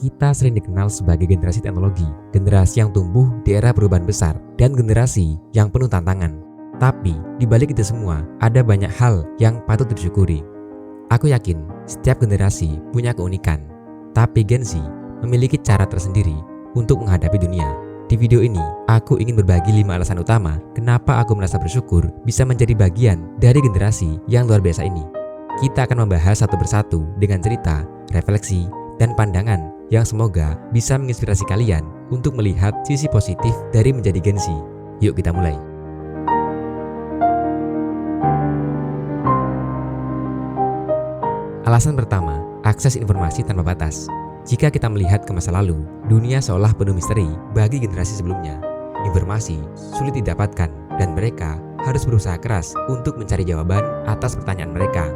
kita sering dikenal sebagai generasi teknologi, generasi yang tumbuh di era perubahan besar, dan generasi yang penuh tantangan. Tapi, di balik itu semua, ada banyak hal yang patut disyukuri. Aku yakin, setiap generasi punya keunikan. Tapi Gen Z memiliki cara tersendiri untuk menghadapi dunia. Di video ini, aku ingin berbagi 5 alasan utama kenapa aku merasa bersyukur bisa menjadi bagian dari generasi yang luar biasa ini. Kita akan membahas satu persatu dengan cerita, refleksi, dan pandangan yang semoga bisa menginspirasi kalian untuk melihat sisi positif dari menjadi Gen Z. Yuk kita mulai. Alasan pertama, akses informasi tanpa batas. Jika kita melihat ke masa lalu, dunia seolah penuh misteri bagi generasi sebelumnya. Informasi sulit didapatkan dan mereka harus berusaha keras untuk mencari jawaban atas pertanyaan mereka.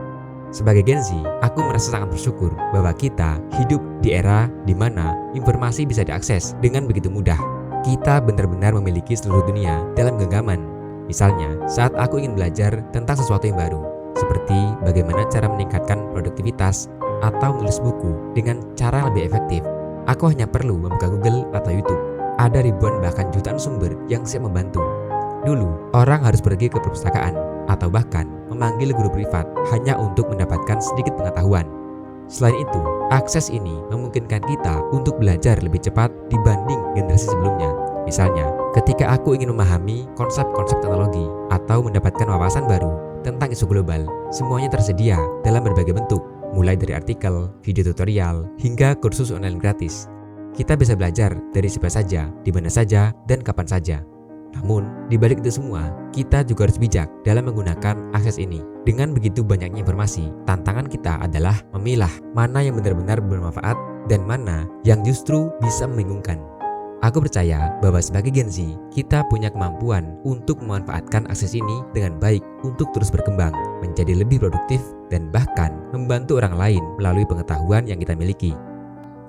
Sebagai Gen Z, aku merasa sangat bersyukur bahwa kita hidup di era di mana informasi bisa diakses dengan begitu mudah. Kita benar-benar memiliki seluruh dunia dalam genggaman. Misalnya, saat aku ingin belajar tentang sesuatu yang baru, seperti bagaimana cara meningkatkan produktivitas atau menulis buku dengan cara lebih efektif, aku hanya perlu membuka Google atau YouTube. Ada ribuan bahkan jutaan sumber yang siap membantu. Dulu, orang harus pergi ke perpustakaan atau bahkan memanggil guru privat hanya untuk mendapatkan sedikit pengetahuan. Selain itu, akses ini memungkinkan kita untuk belajar lebih cepat dibanding generasi sebelumnya. Misalnya, ketika aku ingin memahami konsep-konsep teknologi atau mendapatkan wawasan baru tentang isu global, semuanya tersedia dalam berbagai bentuk, mulai dari artikel, video tutorial, hingga kursus online gratis. Kita bisa belajar dari siapa saja, di mana saja, dan kapan saja. Namun, di balik itu semua, kita juga harus bijak dalam menggunakan akses ini. Dengan begitu banyaknya informasi, tantangan kita adalah memilah mana yang benar-benar bermanfaat dan mana yang justru bisa membingungkan. Aku percaya bahwa sebagai Gen Z, kita punya kemampuan untuk memanfaatkan akses ini dengan baik untuk terus berkembang, menjadi lebih produktif, dan bahkan membantu orang lain melalui pengetahuan yang kita miliki.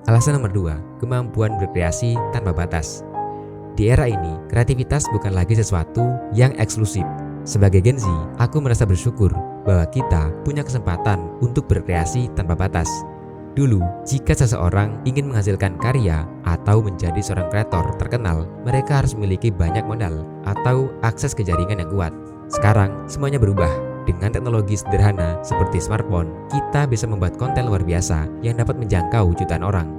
Alasan nomor 2, kemampuan berkreasi tanpa batas. Di era ini, kreativitas bukan lagi sesuatu yang eksklusif. Sebagai Gen Z, aku merasa bersyukur bahwa kita punya kesempatan untuk berkreasi tanpa batas. Dulu, jika seseorang ingin menghasilkan karya atau menjadi seorang kreator terkenal, mereka harus memiliki banyak modal atau akses ke jaringan yang kuat. Sekarang, semuanya berubah. Dengan teknologi sederhana seperti smartphone, kita bisa membuat konten luar biasa yang dapat menjangkau jutaan orang.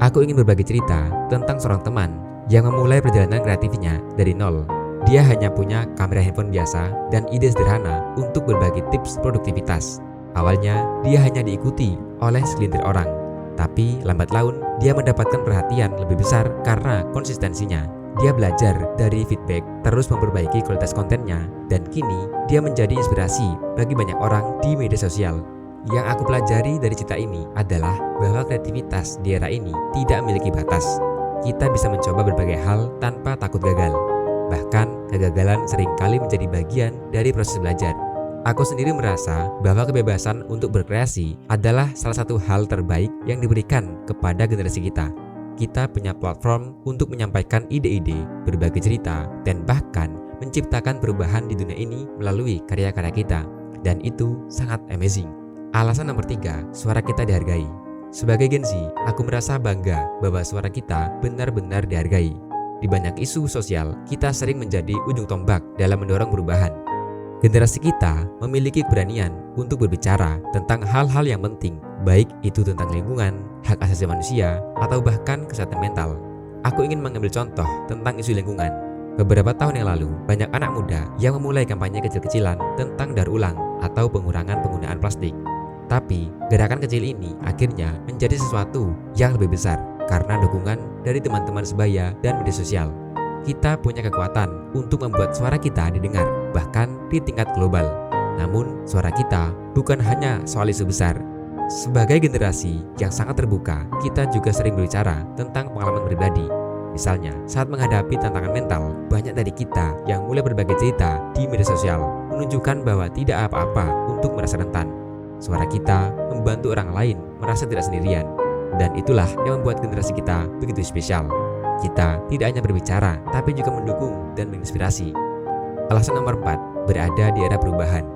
Aku ingin berbagi cerita tentang seorang teman yang memulai perjalanan kreatifnya dari nol. Dia hanya punya kamera handphone biasa dan ide sederhana untuk berbagi tips produktivitas. Awalnya, dia hanya diikuti oleh segelintir orang, tapi lambat laun dia mendapatkan perhatian lebih besar karena konsistensinya. Dia belajar dari feedback, terus memperbaiki kualitas kontennya, dan kini dia menjadi inspirasi bagi banyak orang di media sosial. Yang aku pelajari dari cerita ini adalah bahwa kreativitas di era ini tidak memiliki batas. Kita bisa mencoba berbagai hal tanpa takut gagal. Bahkan, kegagalan seringkali menjadi bagian dari proses belajar. Aku sendiri merasa bahwa kebebasan untuk berkreasi adalah salah satu hal terbaik yang diberikan kepada generasi kita. Kita punya platform untuk menyampaikan ide-ide, berbagi cerita, dan bahkan menciptakan perubahan di dunia ini melalui karya-karya kita. Dan itu sangat amazing. Alasan nomor 3, suara kita dihargai. Sebagai Gen Z, aku merasa bangga bahwa suara kita benar-benar dihargai. Di banyak isu sosial, kita sering menjadi ujung tombak dalam mendorong perubahan. Generasi kita memiliki keberanian untuk berbicara tentang hal-hal yang penting, baik itu tentang lingkungan, hak asasi manusia, atau bahkan kesehatan mental. Aku ingin mengambil contoh tentang isu lingkungan. Beberapa tahun yang lalu, banyak anak muda yang memulai kampanye kecil-kecilan tentang daur ulang atau pengurangan penggunaan plastik. Tapi, gerakan kecil ini akhirnya menjadi sesuatu yang lebih besar karena dukungan dari teman-teman sebaya dan media sosial. Kita punya kekuatan untuk membuat suara kita didengar, bahkan di tingkat global. Namun, suara kita bukan hanya soal isu besar. Sebagai generasi yang sangat terbuka, kita juga sering berbicara tentang pengalaman pribadi. Misalnya, saat menghadapi tantangan mental, banyak dari kita yang mulai berbagi cerita di media sosial, menunjukkan bahwa tidak apa-apa untuk merasa rentan. Suara kita membantu orang lain merasa tidak sendirian, dan itulah yang membuat generasi kita begitu spesial. Kita tidak hanya berbicara, tapi juga mendukung dan menginspirasi. Alasan nomor 4, berada di era perubahan.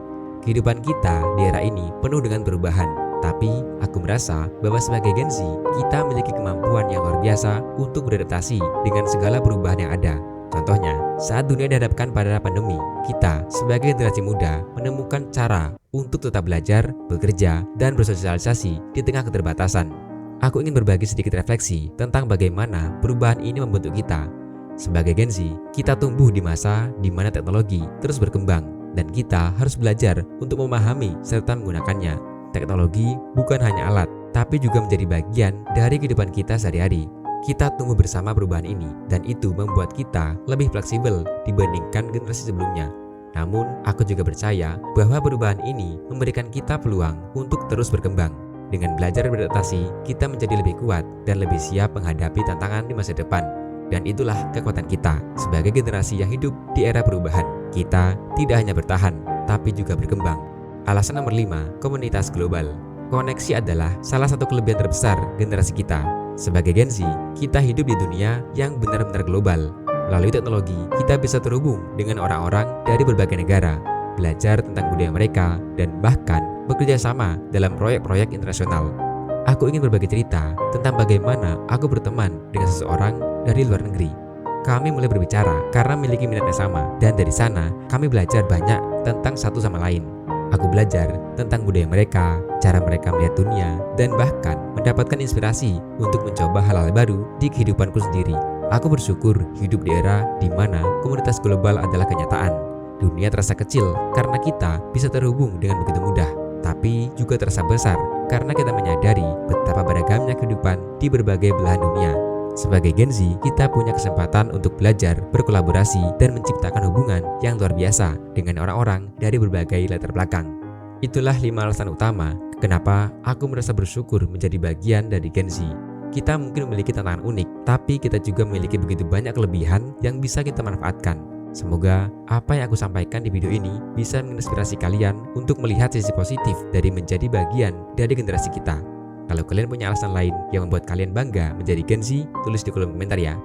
Kehidupan kita di era ini penuh dengan perubahan. Tapi aku merasa bahwa sebagai Gen Z, kita memiliki kemampuan yang luar biasa untuk beradaptasi dengan segala perubahan yang ada. Contohnya, saat dunia dihadapkan pada pandemi, kita sebagai generasi muda menemukan cara untuk tetap belajar, bekerja, dan bersosialisasi di tengah keterbatasan. Aku ingin berbagi sedikit refleksi tentang bagaimana perubahan ini membentuk kita. Sebagai Gen Z, kita tumbuh di masa di mana teknologi terus berkembang dan kita harus belajar untuk memahami serta menggunakannya. Teknologi bukan hanya alat, tapi juga menjadi bagian dari kehidupan kita sehari-hari. Kita tumbuh bersama perubahan ini, dan itu membuat kita lebih fleksibel dibandingkan generasi sebelumnya. Namun, aku juga percaya bahwa perubahan ini memberikan kita peluang untuk terus berkembang. Dengan belajar beradaptasi, kita menjadi lebih kuat dan lebih siap menghadapi tantangan di masa depan. Dan itulah kekuatan kita sebagai generasi yang hidup di era perubahan. Kita tidak hanya bertahan, tapi juga berkembang. Alasan nomor 5, komunitas global. Koneksi adalah salah satu kelebihan terbesar generasi kita. Sebagai Gen Z, kita hidup di dunia yang benar-benar global. Melalui teknologi, kita bisa terhubung dengan orang-orang dari berbagai negara, belajar tentang budaya mereka, dan bahkan bekerja sama dalam proyek-proyek internasional. Aku ingin berbagi cerita tentang bagaimana aku berteman dengan seseorang dari luar negeri. Kami mulai berbicara karena memiliki minat yang sama, dan dari sana kami belajar banyak tentang satu sama lain. Aku belajar tentang budaya mereka, cara mereka melihat dunia, dan bahkan mendapatkan inspirasi untuk mencoba hal-hal baru di kehidupanku sendiri. Aku bersyukur hidup di era di mana komunitas global adalah kenyataan. Dunia terasa kecil karena kita bisa terhubung dengan begitu mudah, tapi juga terasa besar karena kita menyadari betapa beragamnya kehidupan di berbagai belahan dunia. Sebagai Gen Z, kita punya kesempatan untuk belajar, berkolaborasi, dan menciptakan hubungan yang luar biasa dengan orang-orang dari berbagai latar belakang. Itulah 5 alasan utama kenapa aku merasa bersyukur menjadi bagian dari Gen Z. Kita mungkin memiliki tantangan unik, tapi kita juga memiliki begitu banyak kelebihan yang bisa kita manfaatkan. Semoga apa yang aku sampaikan di video ini bisa menginspirasi kalian untuk melihat sisi positif dari menjadi bagian dari generasi kita. Kalau kalian punya alasan lain yang membuat kalian bangga menjadi Gen Z, tulis di kolom komentar ya.